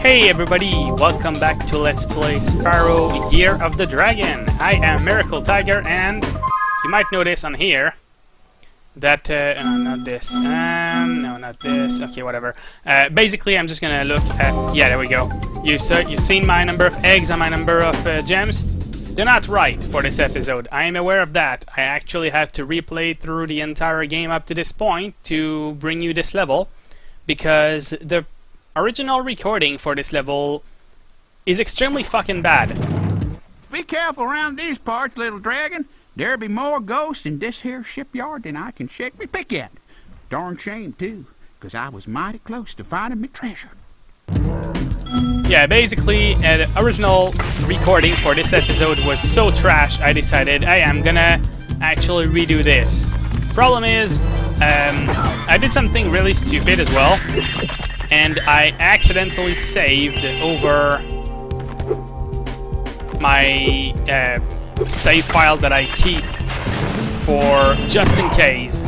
Hey everybody, welcome back to Let's Play Spyro Year of the Dragon. I am Miracle Tiger, and you might notice on here that, not this, no, not this, okay, whatever. Basically, I'm just gonna look at, yeah, there we go. You've seen my number of eggs and my number of gems? They're not right for this episode. I am aware of that. I actually have to replay through the entire game up to this point to bring you this level, because the original recording for this level is extremely fucking bad. Be careful around these parts, little dragon. There be more ghosts in this here shipyard than I can shake me pick at. Darn shame, too, 'cause I was mighty close to finding me treasure. Yeah, basically, the original recording for this episode was so trash, I decided, hey, I'm gonna actually redo this. Problem is, I did something really stupid as well, and I accidentally saved over my save file that I keep for just in case,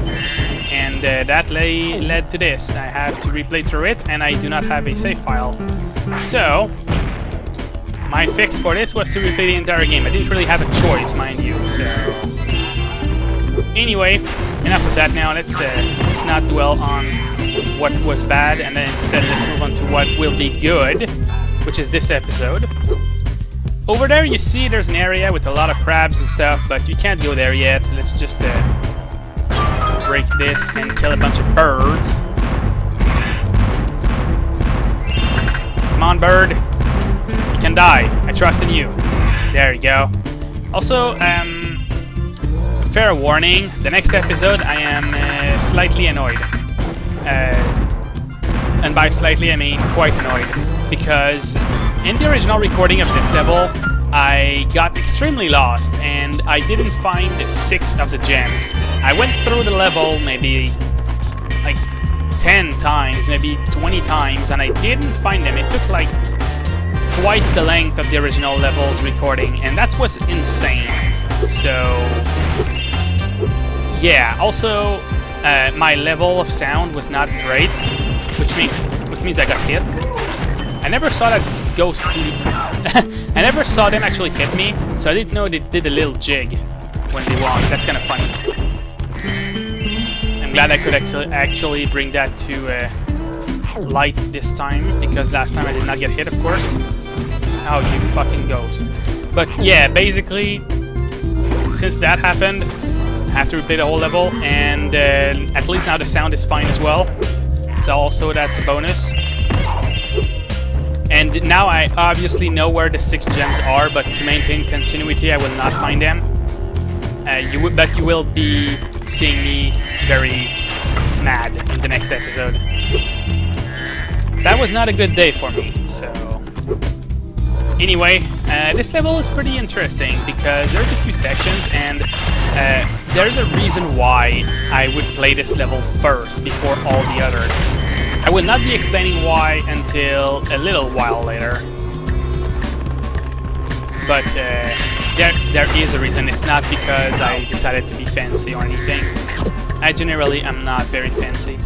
and that led to this. I have to replay through it, and I do not have a save file. So my fix for this was to replay the entire game. I didn't really have a choice, mind you. So anyway, enough of that now. Let's not dwell on what was bad, and then instead let's move on to what will be good, which is this episode. Over there you see there's an area with a lot of crabs and stuff, but you can't go there yet. Let's just break this and kill a bunch of birds. Come on, bird. You can die. I trust in you. There you go. Also, fair warning, the next episode I am slightly annoyed. And by slightly I mean quite annoyed, because in the original recording of this level I got extremely lost and I didn't find 6 of the gems. I went through the level maybe like 10 times, maybe 20 times, and I didn't find them. It took like twice the length of the original level's recording, and that was insane. So yeah, also my level of sound was not great, which means I got hit. I never saw that ghost. I never saw them actually hit me, so I didn't know they did a little jig when they walked. That's kind of funny. I'm glad I could actually bring that to light this time, because last time I did not get hit, of course. Oh, you fucking ghost. But yeah, basically, since that happened, I have to replay the whole level, and at least now the sound is fine as well. So also that's a bonus. And now I obviously know where the 6 gems are, but to maintain continuity I will not find them. But you will be seeing me very mad in the next episode. That was not a good day for me, so... Anyway, this level is pretty interesting because there's a few sections, and there's a reason why I would play this level first before all the others. I will not be explaining why until a little while later. But there is a reason. It's not because I decided to be fancy or anything. I generally am not very fancy.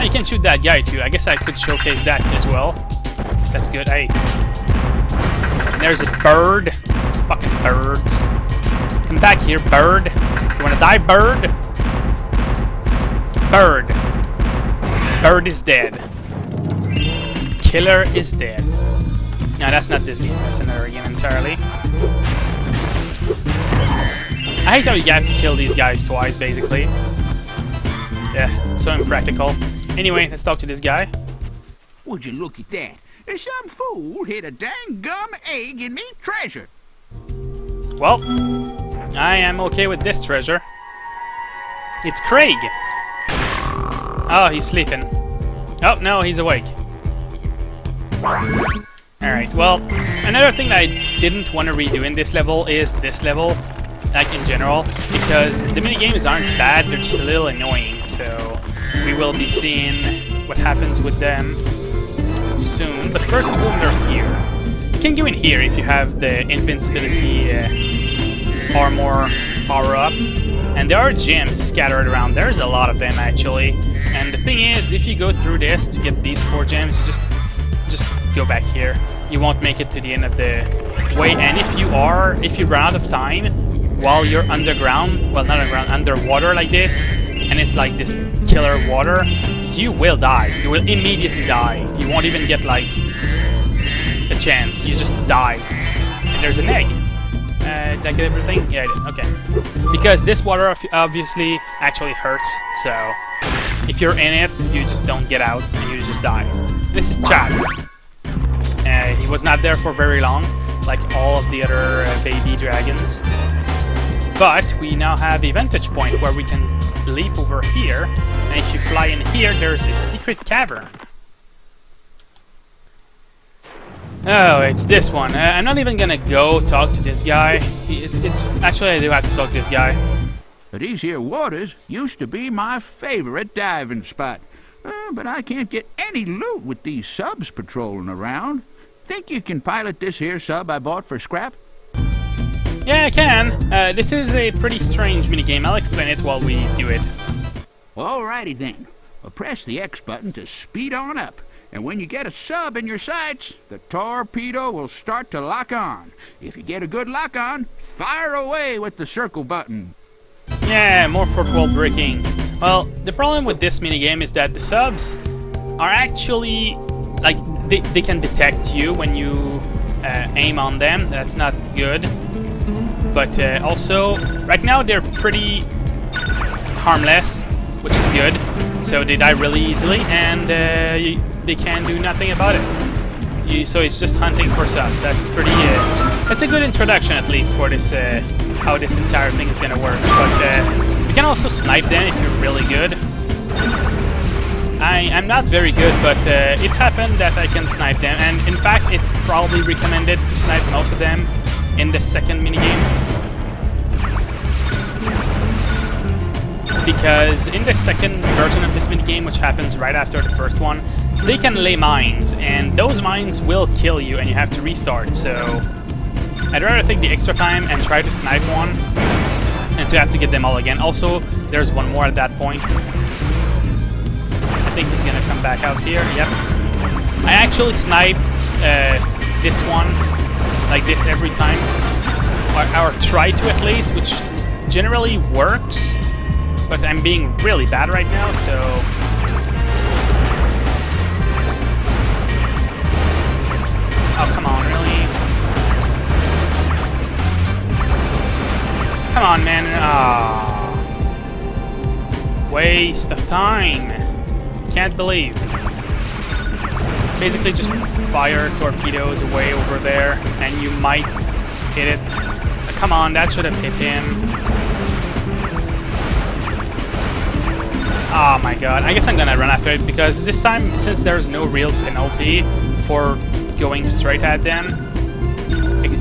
Oh, you can shoot that guy too. I guess I could showcase that as well. That's good. Hey. There's a bird. Fucking birds. Come back here, bird. You wanna die, bird? Bird. Bird is dead. Killer is dead. No, that's not this game. That's another game entirely. I hate how you have to kill these guys twice, basically. Yeah, so impractical. Anyway, let's talk to this guy. Would you look at that? There's some fool hid a dang gum egg in me treasure. Well, I am okay with this treasure. It's Craig. Oh, he's sleeping. Oh, no, he's awake. Alright, well, another thing that I didn't want to redo in this level is this level, like in general, because the minigames aren't bad, they're just a little annoying, so we will be seeing what happens with them soon. But first we go under here. You can go in here if you have the invincibility armor power-up, and there are gems scattered around. There's a lot of them, actually. And the thing is, if you go through this to get these 4 gems, you just go back here. You won't make it to the end of the way. And if you run out of time while you're underground, well, not underground, underwater like this, and it's like this killer water, you will die. You will immediately die. You won't even get like a chance. You just die. And there's an egg. Did I get everything? Yeah, I did. Okay. Because this water obviously actually hurts, so if you're in it, you just don't get out and you just die. This is Chad. He was not there for very long, like all of the other baby dragons. But we now have a vantage point where we can leap over here, and if you fly in here, there's a secret cavern. Oh, it's this one. I'm not even gonna go talk to this guy. Actually, I do have to talk to this guy. These here waters used to be my favorite diving spot. But I can't get any loot with these subs patrolling around. Think you can pilot this here sub I bought for scrap? Yeah, I can. This is a pretty strange minigame. I'll explain it while we do it. Alrighty then. Press the X button to speed on up. And when you get a sub in your sights, the torpedo will start to lock on. If you get a good lock on, fire away with the circle button. Yeah, more fourth wall breaking. Well, the problem with this minigame is that the subs are actually, like, they can detect you when you aim on them. That's not good. But also, right now they're pretty harmless, which is good. So they die really easily, and they can do nothing about it. So it's just hunting for subs. That's pretty. That's a good introduction, at least, for this how this entire thing is gonna work. But you can also snipe them if you're really good. I'm not very good, but it happened that I can snipe them, and in fact, it's probably recommended to snipe most of them in the second minigame. Because in the second version of this minigame, which happens right after the first one, they can lay mines, and those mines will kill you, and you have to restart. So I'd rather take the extra time and try to snipe one, and to have to get them all again. Also, there's one more at that point. I think he's gonna come back out here. Yep. I actually snipe this one like this every time, or try to at least, which generally works. But I'm being really bad right now, so... Oh, come on, really? Come on, man. Ah, waste of time. Can't believe. Basically just fire torpedoes away over there, and you might hit it. Come on, that should have hit him. Oh my god, I guess I'm gonna run after it, because this time, since there's no real penalty for going straight at them,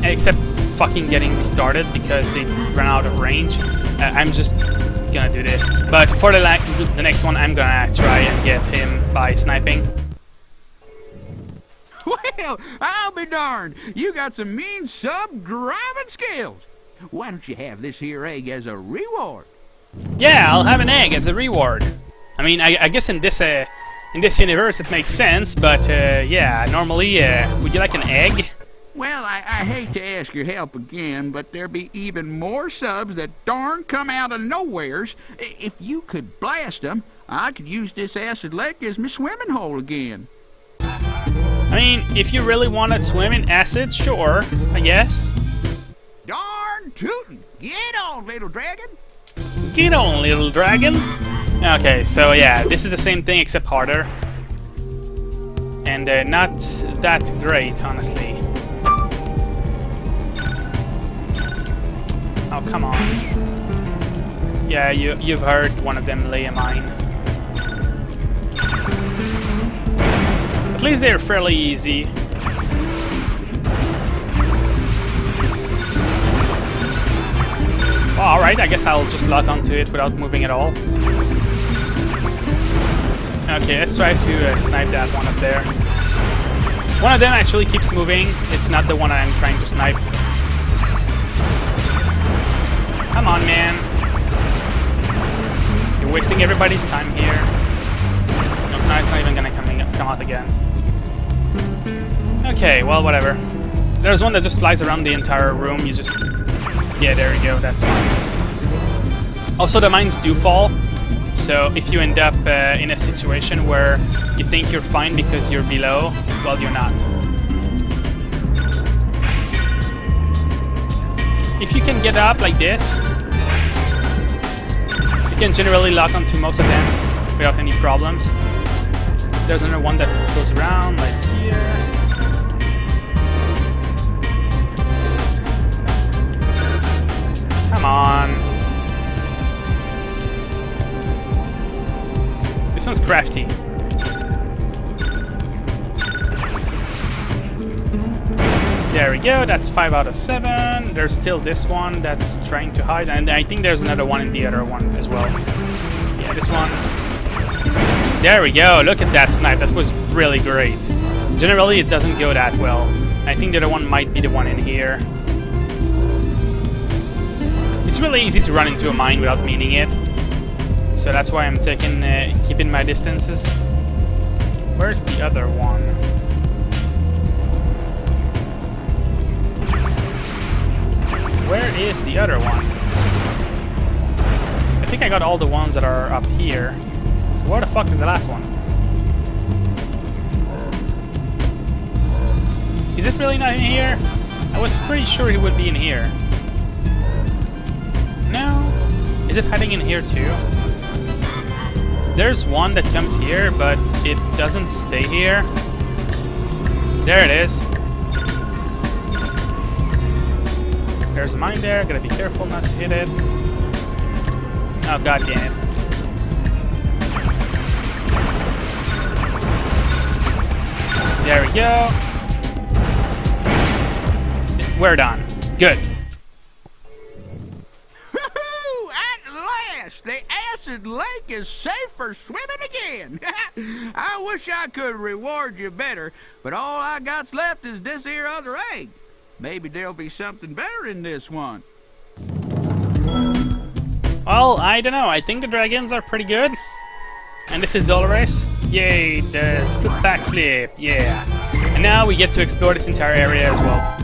except fucking getting restarted because they ran out of range, I'm just gonna do this. But for the next one, I'm gonna try and get him by sniping. Well, I'll be darned. You got some mean sub-driving skills. Why don't you have this here egg as a reward? Yeah, I'll have an egg as a reward. I mean, I guess in this universe it makes sense, but yeah, normally, would you like an egg? Well, I hate to ask your help again, but there be even more subs that darn come out of nowheres. If you could blast them, I could use this acid lake as my swimming hole again. I mean, if you really want to swim in acid, sure, I guess. Darn tootin'! Get on, little dragon! Get on, little dragon! Okay, so yeah, this is the same thing except harder. And not that great, honestly. Oh, come on. Yeah, you've heard one of them lay a mine. At least they're fairly easy. Well, alright, I guess I'll just lock onto it without moving at all. Okay, let's try to snipe that one up there. One of them actually keeps moving. It's not the one I'm trying to snipe. Come on, man. You're wasting everybody's time here. come out again. Okay, well, whatever. There's one that just flies around the entire room. You just... Yeah, there you go. That's fine. Also, the mines do fall. So if you end up in a situation where you think you're fine because you're below, well, you're not. If you can get up like this, you can generally lock onto most of them without any problems. There's another one that goes around like here. Come on. This one's crafty. There we go, that's 5 out of 7. There's still this one that's trying to hide, and I think there's another one in the other one as well. Yeah, this one. There we go, look at that snipe, that was really great. Generally it doesn't go that well. I think the other one might be the one in here. It's really easy to run into a mine without meaning it. So that's why I'm keeping my distances. Where's the other one? Where is the other one? I think I got all the ones that are up here. So where the fuck is the last one? Is it really not in here? I was pretty sure he would be in here. No? Is it hiding in here too? There's one that comes here, but it doesn't stay here. There it is. There's a mine there, gotta be careful not to hit it. Oh, god damn it. There we go. We're done. Good. At last, the acid lake is safe for swimming again. I wish I could reward you better, but all I got's left is this here other egg. Maybe there'll be something better in this one. Well, I don't know. I think the dragons are pretty good. And this is Dolores. Yay, the backflip. Yeah. And now we get to explore this entire area as well.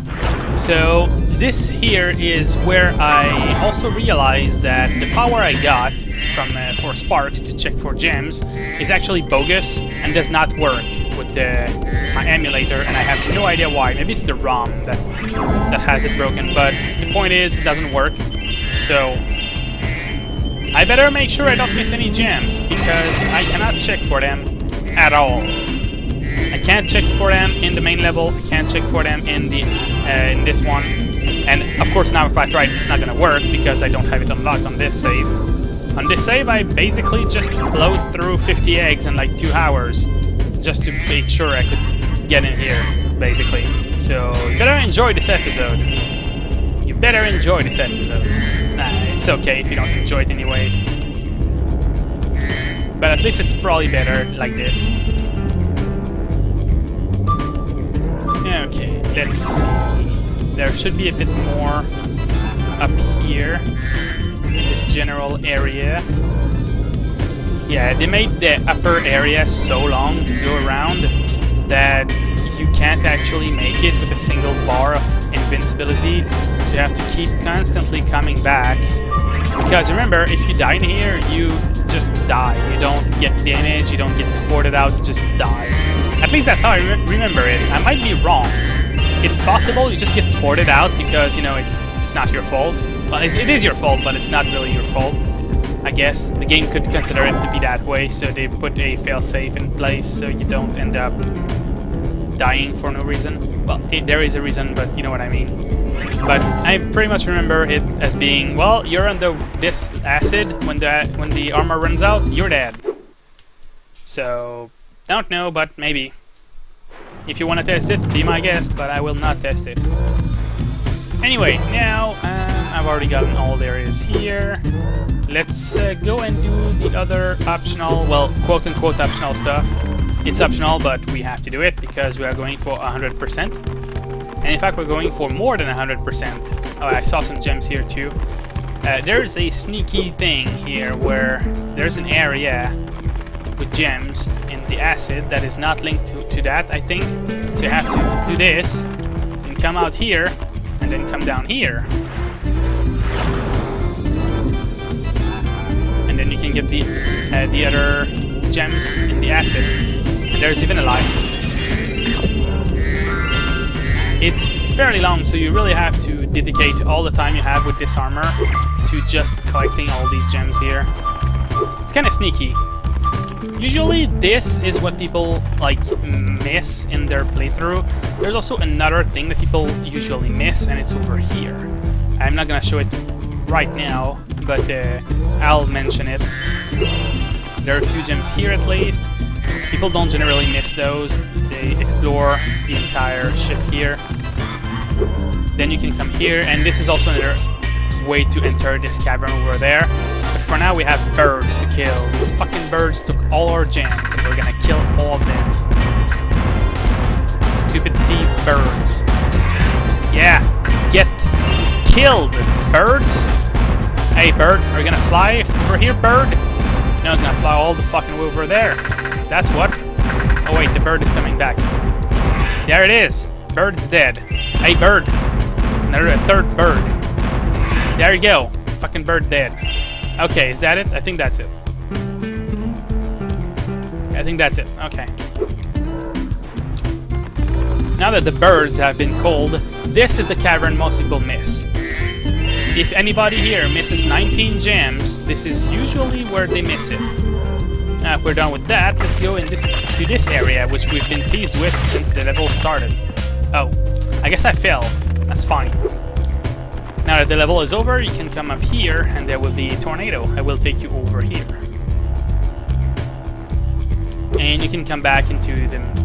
So this here is where I also realized that the power I got from for sparks to check for gems is actually bogus and does not work with my emulator, and I have no idea why. Maybe it's the ROM that has it broken, but the point is it doesn't work. So I better make sure I don't miss any gems, because I cannot check for them at all. I can't check for them in the main level, I can't check for them in the in this one, and of course now if I try it, it's not gonna work because I don't have it unlocked on this save. On this save I basically just blowed through 50 eggs in like 2 hours just to make sure I could get in here, basically. So you better enjoy this episode. You better enjoy this episode. Nah, it's okay if you don't enjoy it anyway. But at least it's probably better like this. Okay, let's see. There should be a bit more up here in this general area. Yeah, they made the upper area so long to go around that you can't actually make it with a single bar of invincibility, so you have to keep constantly coming back. Because remember, if you die in here, you just die. You don't get damage, you don't get ported out, you just die. At least that's how I remember it. I might be wrong. It's possible you just get ported out because, you know, it's not your fault. Well, it is your fault, but it's not really your fault. I guess the game could consider it to be that way, so they put a failsafe in place so you don't end up dying for no reason. Well, there is a reason, but you know what I mean. But I pretty much remember it as being, well, you're under this acid, when the armor runs out, you're dead. So, don't know, but maybe. If you want to test it, be my guest, but I will not test it. Anyway, now I've already gotten all there is here. Let's go and do the other optional, well, quote-unquote optional stuff. It's optional, but we have to do it because we are going for 100%. And in fact, we're going for more than 100%. Oh, I saw some gems here too. There's a sneaky thing here where there's an area with gems in the acid that is not linked to that, I think. So you have to do this, and come out here, and then come down here. And then you can get the other gems in the acid. And there's even a life. It's fairly long, so you really have to dedicate all the time you have with this armor to just collecting all these gems here. It's kind of sneaky. Usually this is what people like miss in their playthrough. There's also another thing that people usually miss, and it's over here. I'm not gonna show it right now, but I'll mention it. There are a few gems here at least. People don't generally miss those. They explore the entire ship here. Then you can come here, and this is also another way to enter this cavern over there. But for now we have birds to kill. These fucking birds took all our gems, and we're gonna kill all of them. Stupid thief birds. Yeah, get killed, birds! Hey bird, are you gonna fly over here, bird? No, it's gonna fly all the fucking way over there. That's what. Oh wait, the bird is coming back. There it is. Bird's dead. Hey bird. A third bird. There you go. Fucking bird dead. Okay, is that it? I think that's it. I think that's it. Okay. Now that the birds have been culled, this is the cavern most people miss. If anybody here misses 19 gems, this is usually where they miss it. Now if we're done with that, let's go to this area, which we've been teased with since the level started. Oh, I guess I fell. That's fine. Now that the level is over, you can come up here, and there will be a tornado. I will take you over here. And you can come back into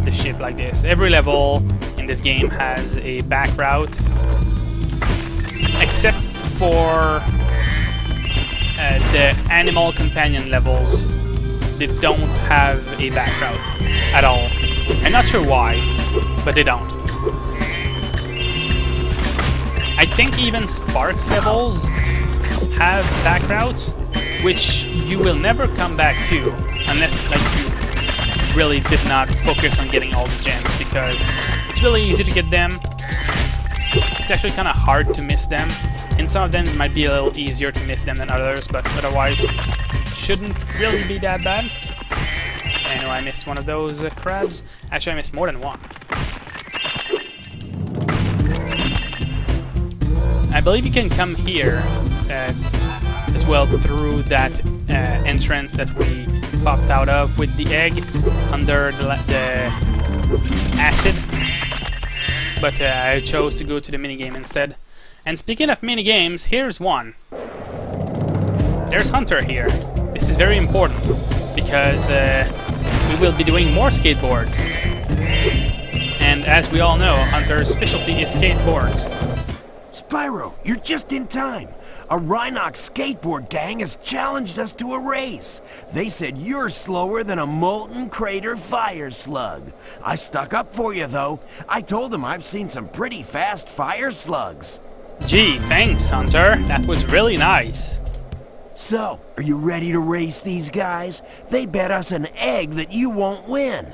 the ship like this. Every level in this game has a back route, except for the animal companion levels. They don't have a back route at all. I'm not sure why, but they don't. I think even Sparks levels have back routes, which you will never come back to unless like you really did not focus on getting all the gems, because it's really easy to get them. It's actually kind of hard to miss them. In some of them it might be a little easier to miss them than others, but otherwise shouldn't really be that bad. I know I missed one of those crabs. Actually I missed more than one. I believe you can come here as well through that entrance that we popped out of with the egg under the acid. But I chose to go to the minigame instead. And speaking of minigames, here's one. There's Hunter here. This is very important because we will be doing more skateboards. And as we all know, Hunter's specialty is skateboards. Spyro, you're just in time. A Rhinox skateboard gang has challenged us to a race. They said you're slower than a molten crater fire slug. I stuck up for you, though. I told them I've seen some pretty fast fire slugs. Gee, thanks, Hunter. That was really nice. So, are you ready to race these guys? They bet us an egg that you won't win.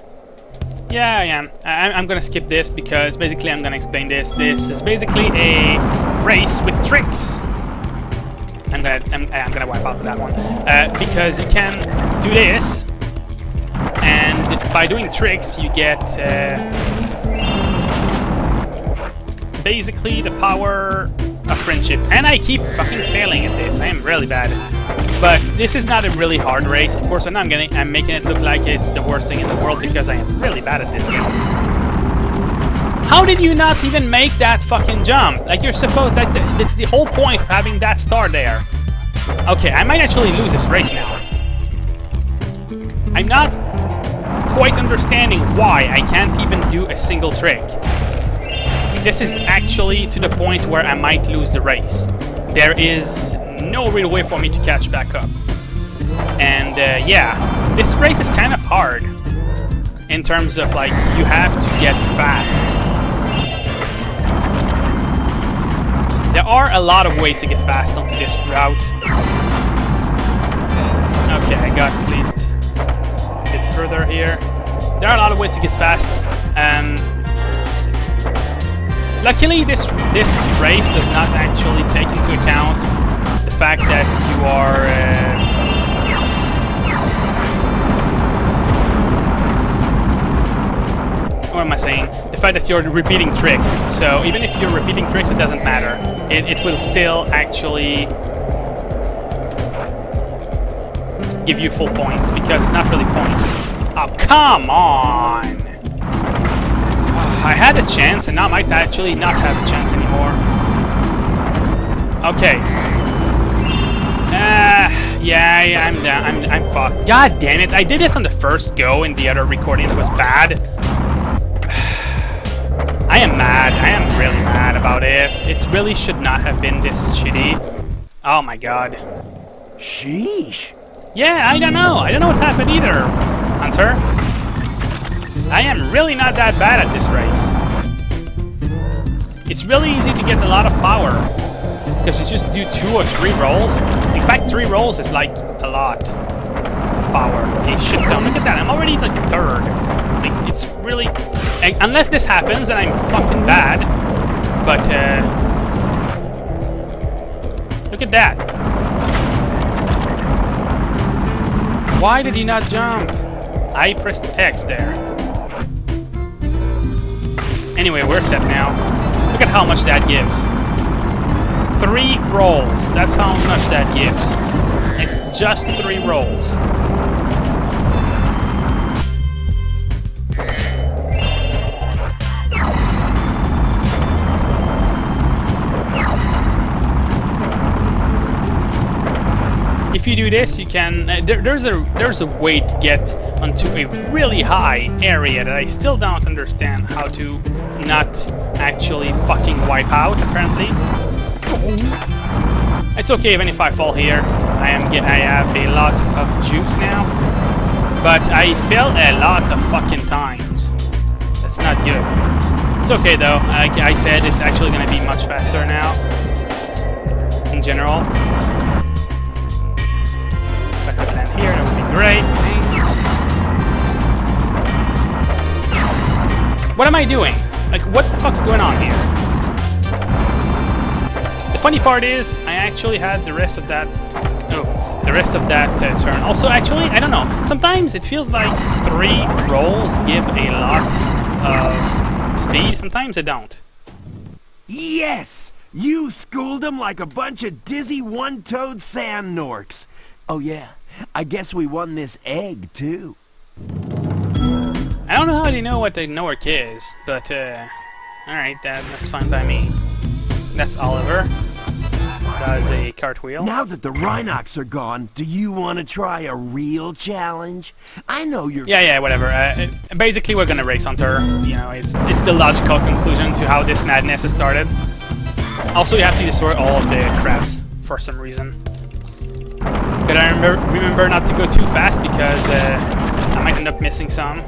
Yeah, I am. I'm gonna skip this because basically I'm gonna explain this. This is basically a race with tricks. I'm gonna wipe out that one because you can do this, and by doing tricks you get basically the power of friendship. And I keep fucking failing at this. I am really bad. But this is not a really hard race. Of course, I'm making it look like it's the worst thing in the world because I am really bad at this game. How did you not even make that fucking jump? Like, you're supposed... That's the whole point of having that star there. Okay, I might actually lose this race now. I'm not quite understanding why I can't even do a single trick. This is actually to the point where I might lose the race. There is no real way for me to catch back up. And yeah, this race is kind of hard in terms of like you have to get fast. There are a lot of ways to get fast onto this route. Okay, I got at least a bit further here. there are a lot of ways to get fast. Luckily, this race does not actually take into account the fact that you are... what am I saying? The fact that you're repeating tricks. So even if you're repeating tricks, it doesn't matter. It will still actually give you full points, because it's not really points. It's... oh, come on! I had a chance, and now I might actually not have a chance anymore. Okay. Yeah, I'm down. I'm fucked. God damn it! I did this on the first go in the other recording. It was bad. I am mad. I am really mad about it. It really should not have been this shitty. Oh my god. Sheesh. Yeah, I don't know. I don't know what happened either, Hunter. I am really not that bad at this race. It's really easy to get a lot of power, because you just do 2 or 3 rolls. In fact, 3 rolls is like a lot of power. A shit ton. Look at that. I'm already like 3rd. Like, it's really... unless this happens, then I'm fucking bad. But, look at that. Why did he not jump? I pressed X there. Anyway, we're set now. Look at how much that gives. 3 rolls. That's how much that gives. It's just 3 rolls. If you do this, you can... there's a way to get onto a really high area that I still don't understand how to not actually fucking wipe out, apparently. It's okay even if I fall here. I have a lot of juice now. But I fell a lot of fucking times. That's not good. It's okay though. Like I said, it's actually going to be much faster now. In general. If I could land here, that would be great. Thanks. What am I doing? Like, what the fuck's going on here? The funny part is, I actually had the rest of that... oh, the rest of that turn. Also, actually, I don't know. Sometimes it feels like 3 rolls give a lot of speed. Sometimes they don't. Yes! You schooled them like a bunch of dizzy one-toed sand norks. Oh yeah, I guess we won this egg, too. I don't know how they know what the Nork is, but, alright, that's fine by me. That's Oliver. Does a cartwheel. Now that the Rhinox are gone, do you want to try a real challenge? I know you're... Yeah, whatever. Basically, we're gonna race Hunter. You know, it's the logical conclusion to how this madness has started. Also, you have to destroy all of the crabs, for some reason. But I remember not to go too fast, because I might end up missing some.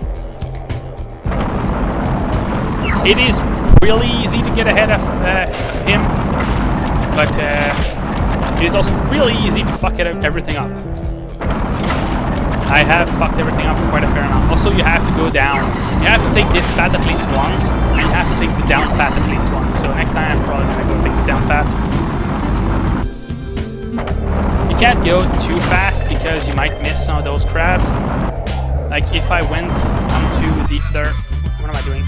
It is really easy to get ahead of him, but it is also really easy to fuck everything up. I have fucked everything up quite a fair amount. Also, you have to go down. You have to take this path at least once, and you have to take the down path at least once. So next time I'm probably gonna go take the down path. You can't go too fast because you might miss some of those crabs. Like if I went onto the other... what am I doing?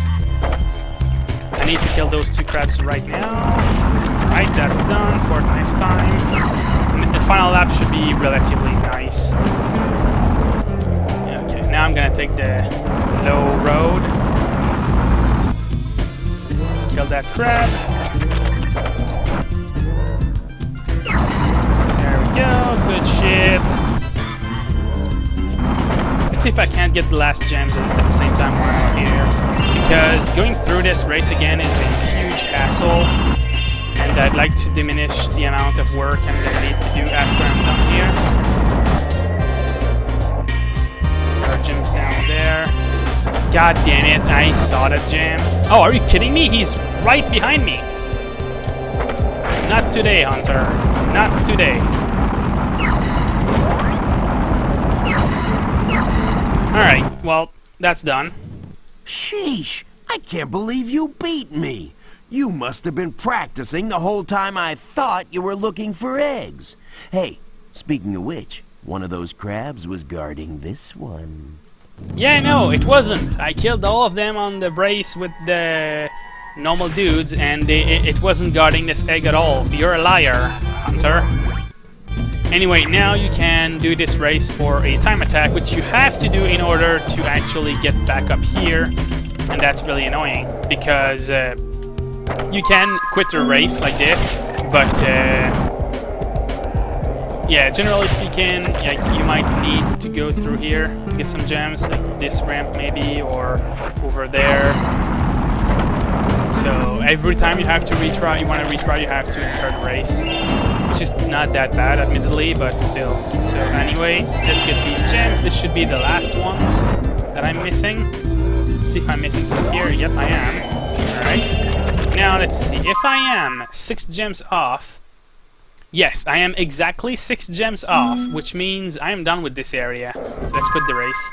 I need to kill those 2 crabs right now. Right, that's done for the next time. And the final lap should be relatively nice. Okay, now I'm gonna take the low road. Kill that crab. There we go, good shit. Let's see if I can't get the last gems at the same time while I'm here. Because going through this race again is a huge hassle, and I'd like to diminish the amount of work I'm going to need to do after I'm done here. There are gems down there. God damn it, I saw that gem. Oh, are you kidding me? He's right behind me. Not today, Hunter. Not today. Alright, well, that's done. Sheesh, I can't believe you beat me. You must have been practicing the whole time I thought you were looking for eggs. Hey, speaking of which, one of those crabs was guarding this one. Yeah, no, it wasn't. I killed all of them on the race with the normal dudes, and it wasn't guarding this egg at all. You're a liar, Hunter. Anyway, now you can do this race for a time attack, which you have to do in order to actually get back up here, and that's really annoying, because you can quit the race like this, but yeah, generally speaking, yeah, you might need to go through here to get some gems, like this ramp maybe, or over there. So every time you have to retry, you want to retry, you have to enter the race. Which is not that bad, admittedly, but still. So anyway, let's get these gems. This should be the last ones that I'm missing. Let's see if I'm missing some here. Yep, I am. Alright. Now let's see. If I am 6 gems off, yes, I am exactly 6 gems off, which means I am done with this area. Let's quit the race.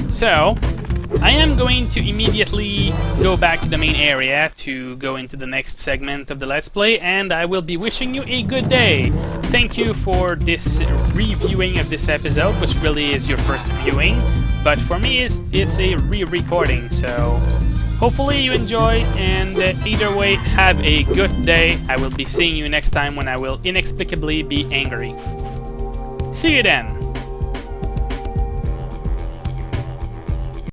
So, I am going to immediately go back to the main area to go into the next segment of the Let's Play, and I will be wishing you a good day. Thank you for this reviewing of this episode, which really is your first viewing, but for me it's a re-recording, so hopefully you enjoy, and either way, have a good day. I will be seeing you next time when I will inexplicably be angry. See you then!